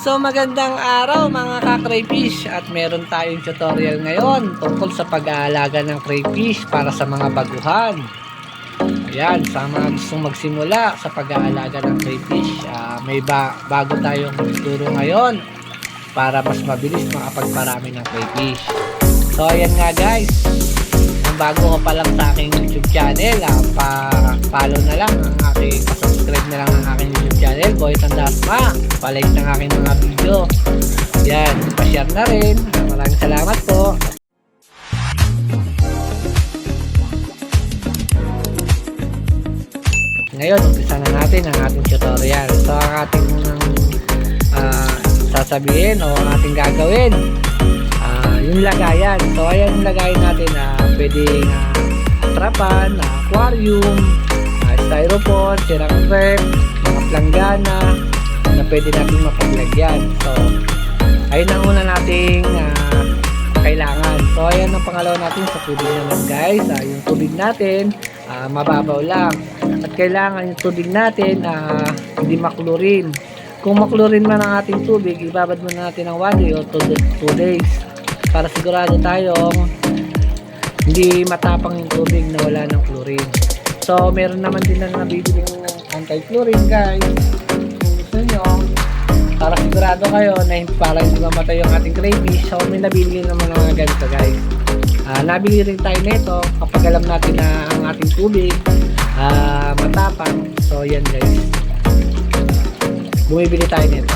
So magandang araw mga ka-crayfish at meron tayong tutorial ngayon tungkol sa pag-aalaga ng crayfish para sa mga baguhan. Ayan, sa mga gustong magsimula sa pag-aalaga ng crayfish, may bago tayong turo ngayon para mas mabilis makapagparami ng crayfish. So ayan nga guys, kung bago ka pa lang sa aking YouTube channel, pa-follow na lang ang aking, subscribe na lang ang aking YouTube channel, Boy Tandasma. Pa-like ng aking mga video. Yan, pa-share na rin. Maraming salamat po. Ngayon, umpisa na natin ang ating tutorial. So, ang ating sasabihin o ang ating gagawin, yung lagayan. So, ayan yung lagayan natin na pwedeng trapan, aquarium, styrofoam, sirang rep, mga planggana na pwede natin mapaglagyan. So, ayun ang una nating kailangan. So, ayan ang pangalawa natin sa tubig naman guys. Yung tubig natin, mababaw lang. At kailangan yung tubig natin hindi maklorin. Kung maklorin man ang ating tubig, ibabad muna natin ng 1 day o 2 days para sigurado tayong hindi matapang yung tubig na wala ng chlorine. So, meron naman din na nabibili ng anti-chlorine guys. Kung gusto nyo, para sigurado kayo na para hindi mamatay yung ating crayfish. So, may nabili naman mga ganito guys. Nabili rin tayo nito kapag alam natin na ang ating tubig matapang. So, yan guys. Bumibili tayo nito.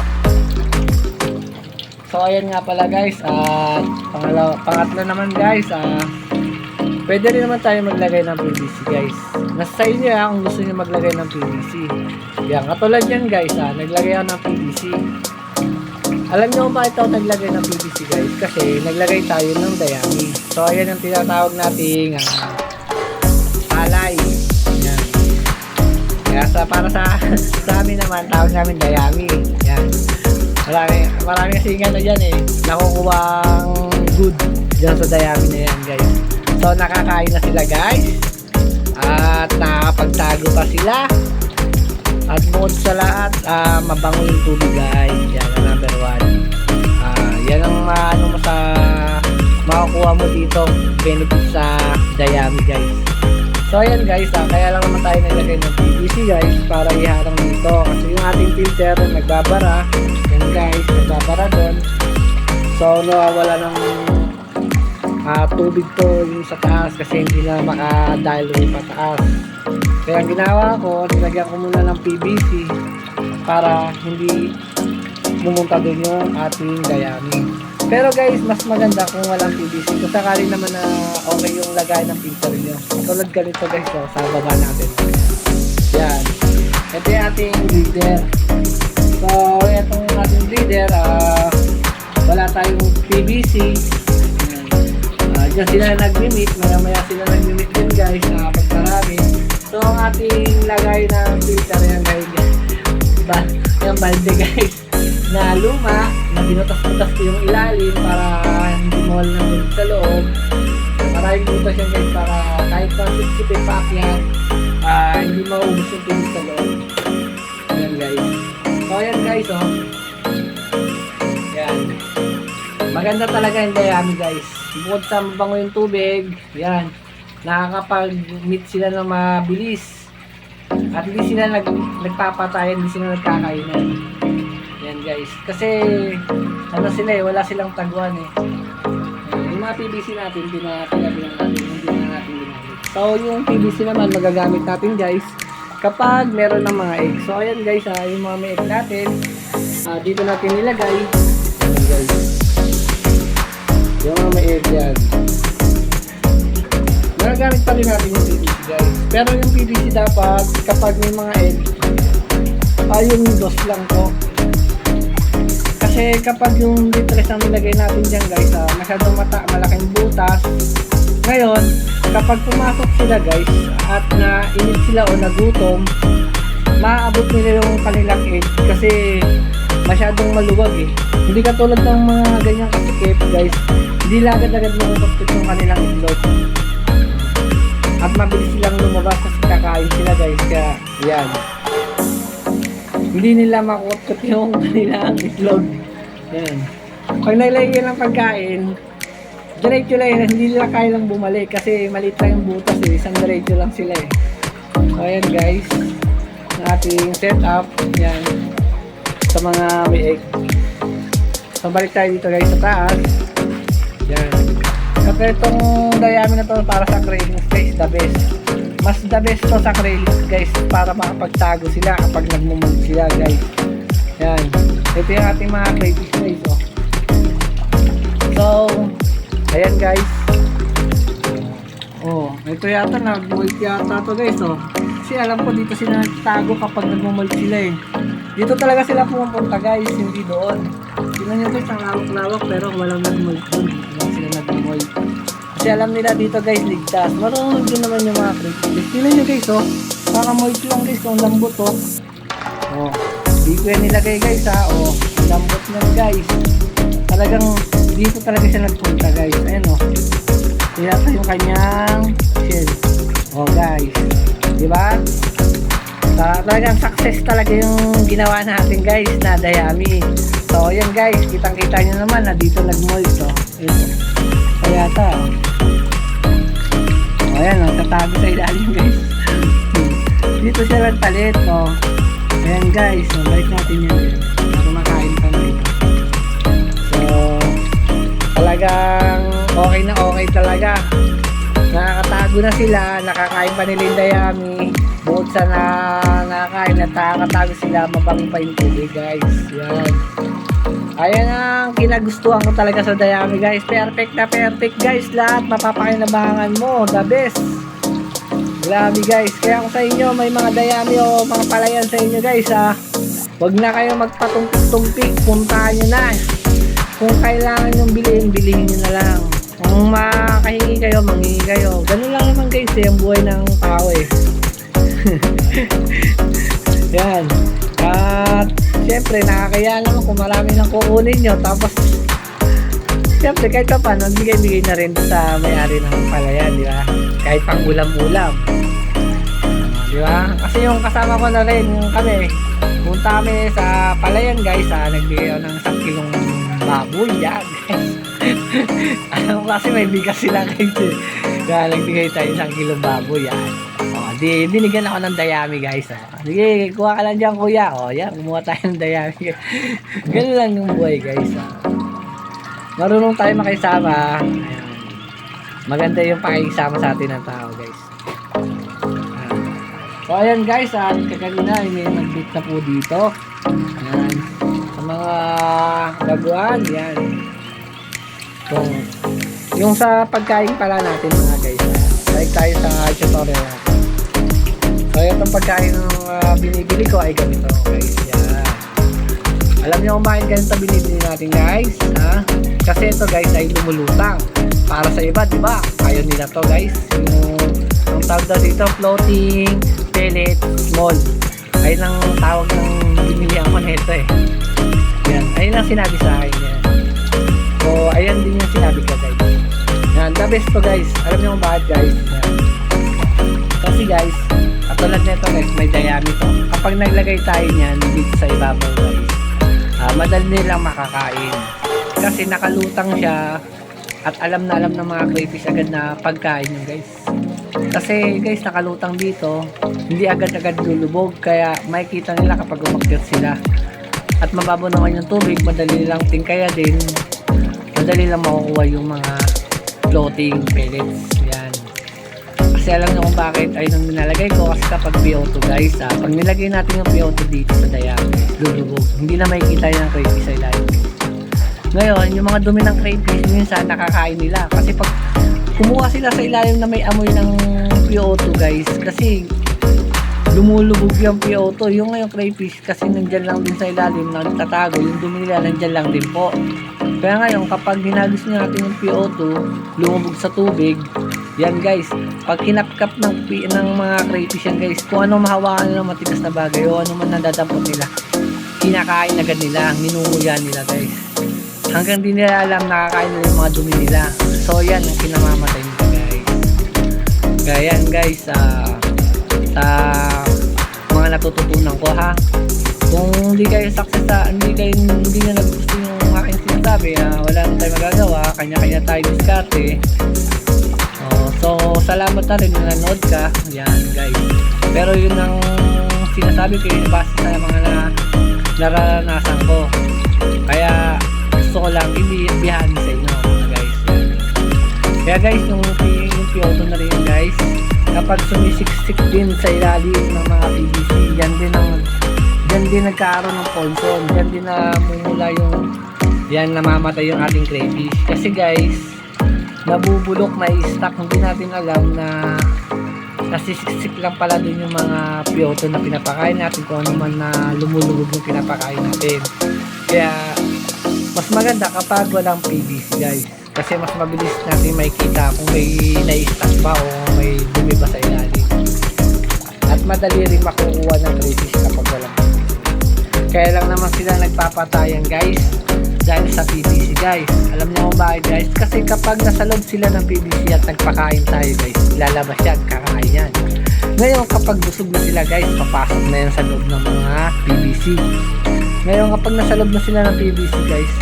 So, ayan nga pala guys. Pangatlo naman guys. Pwede rin naman tayo maglagay ng PVC guys. Nasa sa inyo kung gusto nyo maglagay ng PVC. Yan, katulad yan guys naglagay ako ng PVC. Alam nyo kung bakit ako naglagay ng PVC guys? Kasi naglagay tayo ng dayami. So ayan ang tinatawag nating alay. Yan. Kaya para sa amin naman, tawag namin dayami. Yan. Marami kasi nga na dyan nakukuhang good dyan sa dayami na yan guys. So nakakain na sila guys. At nakapagtago pa sila. At bukod sa lahat, mabango yung tubig guys. Yan ang number 1. Yan ang makukuha mo dito benefit sa dayami guys. So ayan guys, kaya lang naman tayo nilagay ng PVC guys para iharang dito. Kasi yung ating filter nagbabara. Yan guys, nagbabara doon. So nawawala ng tubig to yung sa taas kasi hindi na makadahil rin pataas. Kaya ang ginawa ko, nilagyan ko muna ng PVC para hindi pumunta doon yung ating dayami. Pero guys, mas maganda kung walang PVC. Kung sakali naman na okay yung lagay ng filter nyo. Tulad ganito guys, sa baba natin. Yan. Ito yung ating breeder. So, itong ating breeder, wala tayong PVC. Diyan sila nag-limit, maya sila nag-limit din guys na pagkarami. So ang ating lagay ng filter yan guys, yung balde guys na luma, na binutas-butas ko yung ilalim para hindi mawala ng bulit sa loob. Maraming butas yan guys para kahit pa sipsipin paakyat, hindi maubos yung tubig sa loob. Ayan guys. So ayan guys Ayan. Maganda talaga yung dayami guys. Bukod sa mabango yung tubig, yan, nakakapag-meet sila ng mabilis. At hindi sila nagpapatayan, hindi sila nagkakainan. Yan guys. Kasi, sila wala silang taguan yung mga PVC natin, hindi na natin ginamit. So, yung PVC naman, magagamit natin guys, kapag meron ng mga egg. So, ayan guys, yung mga may egg natin, dito natin nilagay. Ayan guys. Yung mga may egg yan. Nagagamit pa rin natin yung PVC guys. Pero yung PVC dapat kapag may mga egg, yung dos lang to. Kasi kapag yung litres ang nilagay natin dyan guys, masyadong malaking butas. Ngayon, kapag pumasok sila guys at nainit sila o nagutom, maaabot nila yung kanilang egg kasi masyadong maluwag Hindi katulad ng mga ganyang kasikip guys, hindi agad-agad makapagpit yung kanilang itlog. At mabilis silang lumabas kasi kakain sila guys. Kaya yan. hindi nila makutkot yung kanilang itlog. Yan. Pag nailagyan ng pagkain, diretso lang yun, hindi nila kaya lang bumalik kasi maliit lang yung butas eh, isang diretso lang sila eh. So ayan guys, ang ating setup, yan, sa mga may egg. So balik tayo dito guys sa taas. Yan. At itong dayami na to para sa craylings guys, the best. Mas the best to sa craylings guys para makapagtago sila kapag nagmumulog sila guys. Yan. Ito yung ating mga crayfish guys oh. So, ayan guys. Oh, ito yata nag-mold yata to guys oh. Kasi alam ko dito sila nagtago kapag nagmumulog sila eh. Dito talaga sila pumupunta guys, hindi doon. Tingnan nyo guys, ang lawak-lawak pero walang nag-mold doon. Dito lang sila nag-mold. Kasi alam nila dito guys, ligtas. Marunong din naman yung mga crayfish. Tingnan nyo guys oh, para mold lang guys, ang lambot oh. Oh, di ko yan nilagay guys ha, oh. Lambot lang guys. Talagang dito talaga siya nagpunta guys. Ayan oh. Ito yung kanyang shell. Oh guys. Diba? Talagang success talaga yung ginawa natin guys na dayami. So ayan guys, kitang kita nyo naman na dito nag-mold to. Ito. Kaya ito. Oh ayan oh, tatago sa ilalim guys. Dito siya nagpalit oh. Ayan guys, so balik natin yan. Kumakain pa na ito. So talagang okay na okay talaga. Nakakatago na sila, nakakain pa nila yung dayami. Bukod sa nakakain at nakakatago sila, mabango pa yung tubig guys. Yan. Ayan ang kinagustuhan ko talaga sa dayami guys. Perfect na perfect guys. Lahat mapapakinabangan mo. The best. Grabe guys. Kaya kung sa inyo may mga dayami o mga palayan sa inyo guys ha. Huwag na kayo magpatumpik-tumpik. Puntahan nyo na. Kung kailangan nyo bilhin, bilhin nyo na lang. Kung makahingi kayo, manghingi kayo. Ganun lang naman guys eh. Ang buhay ng tao eh. Yan. At syempre nakakaya naman kung marami nang kukunin nyo. Tapos syempre kahit pa paano bigay-bigay na rin sa may-ari ng palayan, di ba? Kahit pang ulam-ulam, di ba? Kasi yung kasama ko na rin yung kami, punta kami sa palayan guys, nagbigay ako ng 1 kilong baboy yan guys. Alam kasi may bigas sila guys eh. Kaya nagbigay tayo 1 kilong baboy yan. Di binigyan ako ng dayami guys. Sige, kuha ka lang dyan kuya. O yan, kumuha tayo ng dayami. Ganun lang yung buhay guys. Marunong tayo makisama. Ayan. Maganda yung pakikisama sa atin ng tao guys. So ayan guys, kakanina may nag-beat na po dito. Ayan. Sa mga baguhan, yan. So, yung sa pagkain pala natin mga guys. Balik tayo sa tutorial natin. So itong pagkain ng binibili ko ay ganito guys. Yan. Alam niyo kung bakit ganito binibili natin guys, ha? Kasi ito guys ay lumulutang. Para sa iba, di ba? Ayaw nila to guys. Yung tawag daw dito, floating pellet mold. Ayun ang tawag ng binili ako nito eh. Yan. Ayun ang sinabi sa akin yan. So ayan din yung sinabi ko guys. Yan. The best to guys. Alam niyo kung bakit guys. Yan. Kasi guys, katulad nito guys, may dayami to. Kapag naglagay tayo niyan dito sa ibabaw guys, madali nilang makakain. Kasi nakalutang siya at alam na alam ng mga crayfish agad na pagkain nyo guys. Kasi guys, nakalutang dito, hindi agad-agad lulubog. Kaya makikita nila kapag umakyat sila. At mababaw naman yung tubig, madali nilang tingkaya din. Madali lang makukuha yung mga floating pellets. Yan. Kasi alam nyo kung bakit ay nung nilalagay ko, kasi kapag PO2 guys, pag nilagay natin yung PO2 dito sa dayami, lulubog. Hindi na makikita yung crayfish sa ilalim. Ngayon, yung mga dumi ng crayfish, minsan nakakain nila. Kasi pag kumuha sila sa ilalim na may amoy ng PO2 guys, kasi lumulubog yung PO2. Yung ngayong crayfish, kasi nandyan lang din sa ilalim, nagtatago, yung dumi nila nandyan lang din po. Kaya ngayon, kapag ginagos nyo natin yung PO2, lumubog sa tubig, yan guys, pag kinapkap ng mga crayfish yan guys, kung anong mahawakan nila matigas na bagay o ano man nadadampot nila, kinakain agad nila, minunguya nila guys. Hanggang di nila alam, nakakain nila yung mga dumi nila. So yan ang kinamamatay nila guys. Kaya yan guys, sa mga natututunan ko ha, Kung hindi kayo success hindi nyo nagusto yung aking sinasabi, wala na tayo magagawa, kanya-kanya tayo diskarte. So salamat na rin na nanood ka. Yan guys, pero yun ang sinasabi ko, yung base sa mga nararanasan ko, kaya gusto ko lang ibihani sa inyo mga guys. Kaya guys, yung pioto na rin guys, kapag sumisiksik din sa ilalim ng mga PVC, yan din nagkaroon ng poison, yan din namumula namamatay yung ating crayfish. Kasi guys, nabubulok na i-stack, hindi natin alam na nasisiksik lang pala din yung mga pioto na pinapakain natin, kung ano man na lumulubog yung pinapakain natin. Kaya mas maganda kapag walang PVC guys, kasi mas mabilis natin makikita kung may na-stack ba o may dumi ba sa ilalim, at madali rin makukuha ng crayfish kapag walang PVC. Kaya lang naman sila nagpapatayan guys, dahil sa PVC guys. Alam niyo kung bakit guys? Kasi kapag nasa loob sila ng PVC at nagpakain tayo guys, lalabas yan, kakain yan. Ngayon kapag busog na sila guys, papasok na yan sa loob ng mga PVC. Ngayon kapag nasa loob na sila ng PVC guys,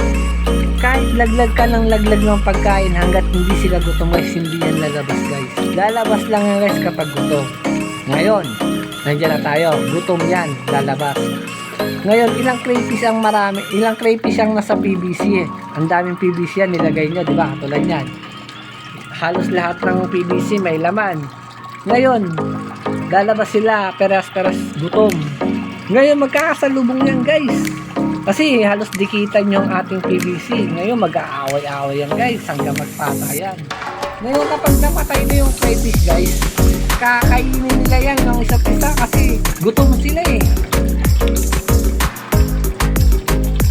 kahit laglag ka ng laglag ng pagkain, hanggat hindi sila gutom guys, hindi yan lalabas guys. Lalabas lang yan guys kapag gutom. Ngayon, nandiyan na tayo, gutom yan, lalabas. Ngayon, ilang crayfish ang nasa PVC Ang daming PVC yan, nilagay nyo, di ba? Katulad yan. Halos lahat ng PVC may laman. Ngayon, lalabas sila, peras-peras gutom. Ngayon, magkakasalubong yan guys. Kasi halos dikitan yung ating PVC. Ngayon, mag-aaway-aaway yan guys, hanggang magpatayan. Ngayon, kapag namatay na yung crayfish guys, kakainin nila yan ng isa't isa kasi gutom sila eh.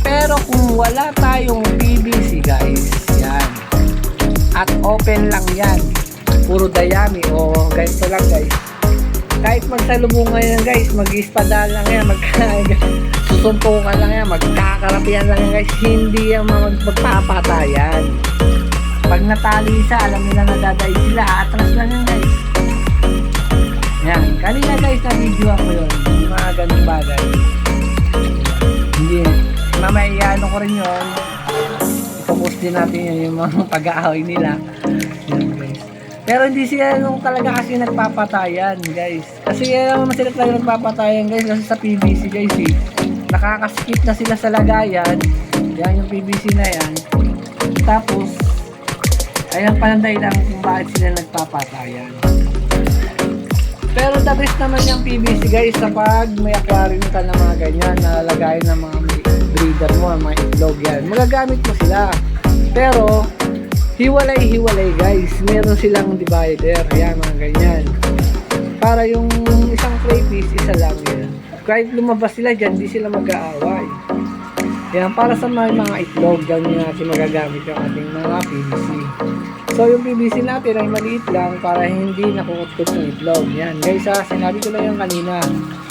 Pero kung wala tayong PVC guys, yan, at open lang yan, puro dayami o ganito lang guys, kahit magsalubungan yan guys, mag-ispada lang yan, susumpukan lang yan, magkakarapian lang yan guys, hindi yan magpapatayan. Pag natali isa, alam nila na daday sila, atras lang yan guys. Yan, kanina guys na video ako yun, yung mga ganung bagay. Hindi, mamaya ano ko rin yun, ipopost din natin yun, yung mga pag-aaway nila. Yan guys. Pero hindi sila nung talaga kasi nagpapatayan guys, kasi alam naman sila talaga nagpapatayan guys, kasi sa PVC guys eh, nakakaskip na sila sa lagayan. Yan yung PVC na yan, tapos ayan palang dahilan kung bakit sila nagpapatayan. Pero the best naman yung PVC guys, kapag may aquarium ka na mga ganyan, nalagayan ng mga breeder mo, mga itlog yan, magagamit mo sila. Pero hiwalay-hiwalay guys, meron silang divider, ayan mga ganyan, para yung isang crayfish, isa lang yan. Kahit lumabas sila dyan, di sila mag-aaway. Yan, para sa mga itlog, ganyan natin magagamit yung ating mga PVC. So yung PVC natin ay maliit lang para hindi nakukutkot ng itlog. Yan guys, sinabi ko na yung kanina,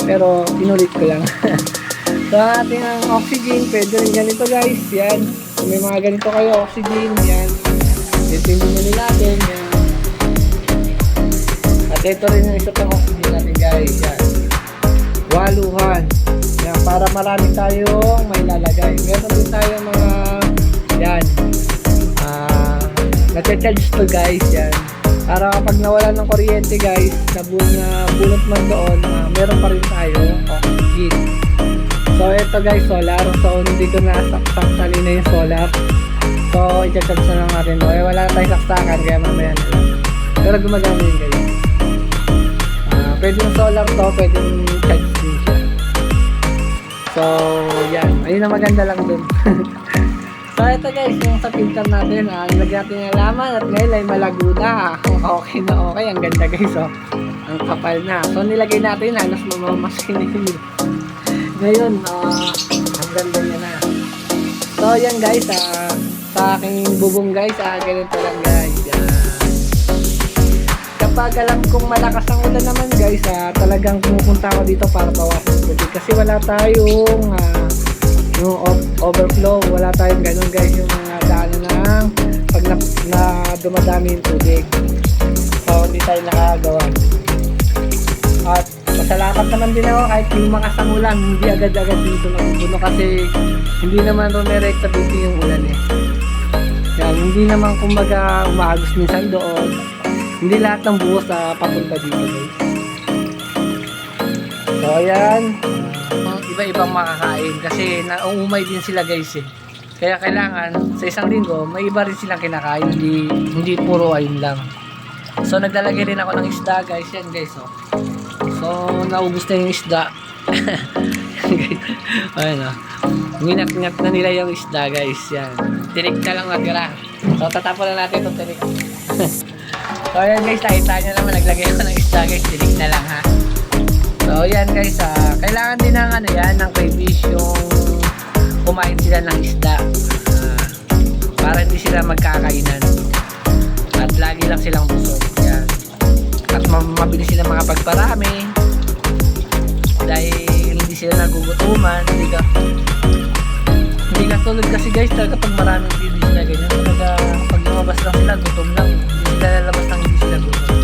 pero tinulit ko lang. So ating ang oxygen, pwede rin ganito guys. Yan, kung may mga ganito kayo oxygen, yan, tintindi natin yan. At ito rin yung isa pang oxygen natin guys. Yan, waluhan. Yan, para marami tayong may lalagay. Meron din tayo mga yan, nag-charge to guys, yan, para kapag nawala ng kuryente guys, bunot man doon, meron pa rin tayo oxygen. So ito guys, solar. So hindi ko nasaksaksali na yung solar, so i-charge na lang natin. Wala tayong saksakan kaya mamaya na lang, pero gumagana yun guys. Pwede yung solar to, pwede yung charge din siya. So yan, ayun na maganda lang dun. So ito guys, yung sa filter natin, nilagyan natin yung laman at ngayon ay malago na. Okay na okay, ang ganda guys, oh. Ang kapal na. So nilagay natin, halos mamamasin yun. Ngayon, ang ganda niya na. So yan guys, sa aking bubong guys, ganito lang guys. Kapag alam kong malakas ang ulan naman guys, talagang pumupunta ako dito para bawasan yung tubig. Kasi wala tayong yung overflow, wala tayong ganun guys, yung mga daanan ng pag na dumadami yung tubig. So hindi tayo nakagawa. At Nagpapasalamat naman din ako kahit lumakas ang ulan, hindi agad-agad dito nabubuno kasi hindi naman rumirekta dito yung ulan eh. Yan, hindi naman kumbaga umaagos minsan doon. Hindi lahat ng buhos papunta dito guys. So ayan, iba-ibang makakain kasi nauumay din sila guys eh. Kaya kailangan sa isang linggo may iba rin silang kinakain, hindi puro ayun lang. So naglalagay rin ako ng isda guys, yan guys oh. So naubos na yung isda. Ayun oh. Nginat-ngat na nila yung isda guys, yan. Tinik na lang natira. So tatapon na natin itong tinik. So ayan guys, nakita nyo naman naglagay ako ng isda guys, tinik na lang ha. So yan guys, kailangan din ng ano yan, ng crayfish yung kumain sila ng isda para hindi sila magkakainan at lagi lang silang busog yan. At mabilis sila makapagparami dahil hindi sila nagugutuman. Hindi ka tulad kasi guys talaga pag maraming bibis na ganyan talaga pag lumabas lang sila gutom lang, hindi sila lalabas lang hindi sila gutom.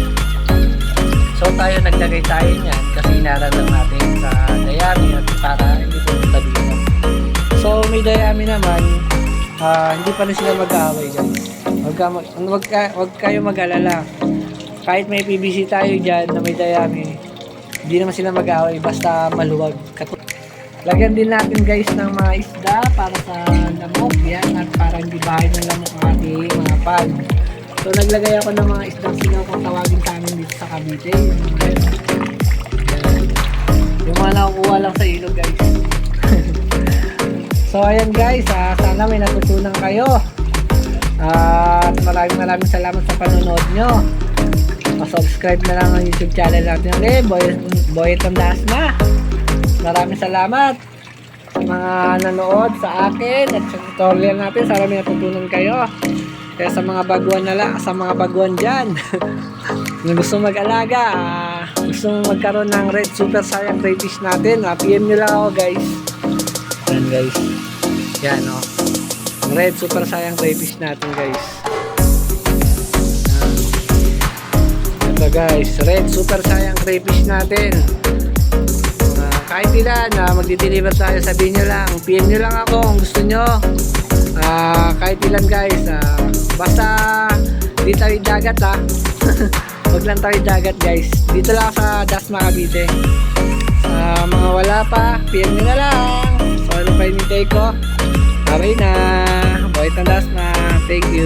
So tayo naglagay tayo niyan kasi inaral lang natin sa dayami at para hindi pumunta dito. So may dayami naman, hindi pa rin sila mag-aaway guys. Huwag kayo mag-alala. Kahit may PVC tayo dyan na may dayami, hindi naman sila mag-aaway basta maluwag. Lagyan din natin guys ng mga isda para sa lamok yan at para hindi bahay ng lamok ang ating mga pan. So naglagay ako ng mga isdang sinaw kung tawagin sa amin dito sa Cavite. Yung mga nakukuha lang sa ilog guys. So ayan guys, sana may natutunan kayo. At maraming salamat sa panonood nyo. Subscribe na lang ang YouTube channel natin ulit, Boy Tandasma. Maraming salamat sa mga nanood sa akin at sa tutorial natin. Sana may natutunan kayo. Kaya sa mga baguhan sa mga baguhan dyan na gusto mag-alaga, gusto magkaroon ng red super sayang crayfish natin, PM nyo lang ako guys. Yan guys, yan o, red super sayang crayfish natin guys. Ito guys, red super sayang crayfish natin. Kahit ilan na magdi-deliver tayo, sabihin nyo lang, PM nyo lang ako kung gusto nyo. Kahit ilan guys, basta di tawid dagat ha. Wag lang tawid dagat guys. Dito lang sa Dasma Cavite. Mga wala pa, PM nyo na lang. So ano pa hinintay ko? Okay na, Boy Tandasma, thank you.